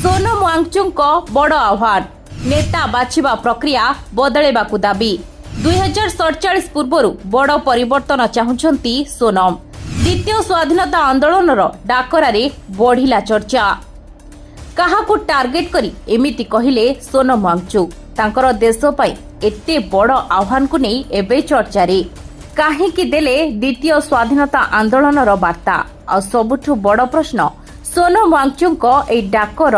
सोनम वांगचुक बड़ आह्वान नेता बाछिबा प्रक्रिया बदलेबाकू दाबी 2047 पूर्व बड़ परिवर्तन चाहुंछंती सोनम। द्वितीय स्वाधीनता आंदोलन डाकरारे बढ़िला चर्चा। काहाकू टार्गेट करी एमिति कहिले सोनम वांगचुक तांकर देश पई एते बड़ आह्वान को नहीं एबे चर्चा रे काहेकि देले द्वितीय स्वाधीनता आंदोलन बार्ता। आ सबुठु बड़ प्रश्न सोनम वांगचुक ए डाकर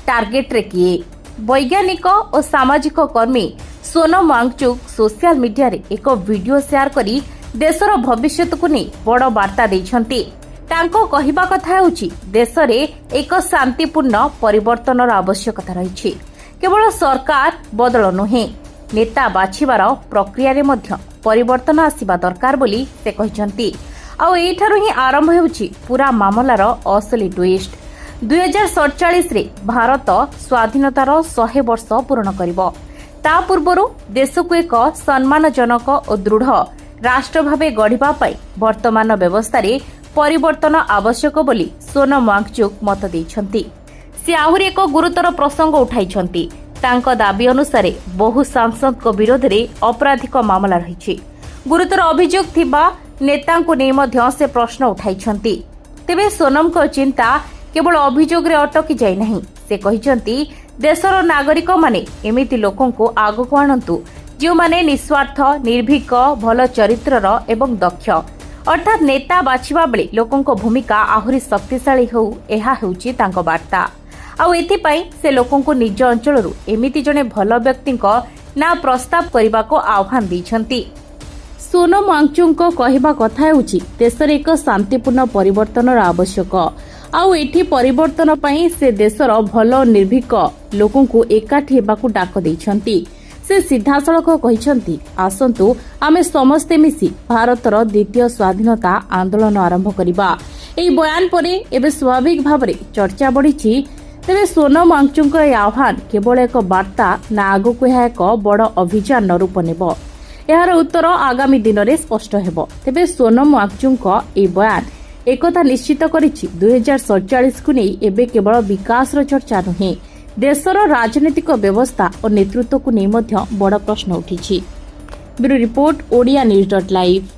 टार्गेट रे किए? वैज्ञानिक और सामाजिक कर्मी सोनम वांगचुक सोशल मीडिया रे एक वीडियो शेयर करी देशर भविष्यत को नहीं बड़ वार्ता देइछंती। तांको कहिबा कथा हेउची देश रे एक शांतिपूर्ण परिवर्तन आवश्यकता रही। केवल सरकार बदल नुहे नेता बाछिबार प्रक्रिया रे मध्य परिवर्तन आसिबा दरकार बोली से कहिसंती। आउ एठारु ही आरंभ हेउची पूरा मामलार असली ट्विस्ट। 2047 रे भारत स्वाधीनतार 100 वर्ष पूर्ण करिवो। ता पूर्वरु देश को एक सम्मानजनक और दृढ़ राष्ट्र भावे गढ़िबा पई वर्तमान व्यवस्था रे परिवर्तन आवश्यक बोली सोनम वांगचुक मत देइछंती। से आहुरी एक गुरुतर प्रसंग उठाइछंती। तांको दाबी अनुसार बहु सांसद को विरोध रे आपराधिक मामला रहिछि। गुरुतर अभियोग थिबा नेता को नहीं मध्य से प्रश्न उठाइछंती। तेबे सोनम को चिंता केवल अभियोग रे अटकी जाय नहीं। से कहिछंती देशर नागरिक माने एमिति लोकन को आगो को आणंतु जो माने निस्वार्थ निर्भीक भल चरित्रर एवं दक्ष अर्थात नेता बाछिबा बेले लोकन को भूमिका आहुरी शक्तिशाली हो एहा हेउची तांको वार्ता। आउ एथिपाई से लोकन को निज अंचलरू एमिति जने भल व्यक्ति ना प्रस्ताव करने को आह्वान दैछंती। सोनम वांगचुक कहवा कथा हेउची देशर एक शांतिपूर्ण परिवर्तन आवश्यक। आउ एठी परिवर्तन पई से देशर भल निर्भीक लोकन को एकाठी हेबाकू डाक दैछंती। से सीधासळख कहिसंती आसंतु आमे समस्ते मिसी भारतर द्वितीय स्वाधीनता आंदोलन आरंभ करिबा। एई बयान परे एबे स्वाभाविक भाबरे चर्चा बढ़िछि। तेबे सोनम वांगचुक आह्वान केवल एक वार्ता ना आगकू यह एक बड़ अभियान रूप नेब? यार उत्तर आगामी दिन में स्पष्ट हेब। तेबे सोनम वांगचुक ए बयान एकता निश्चित करिछि 2047 को नहीं एबे केवल विकास चर्चा नुहे देशर राजनीतिक व्यवस्था और नेतृत्व को नहीं बड़ प्रश्न उठिछि। Bureau report Odia न्यूज.लाइव।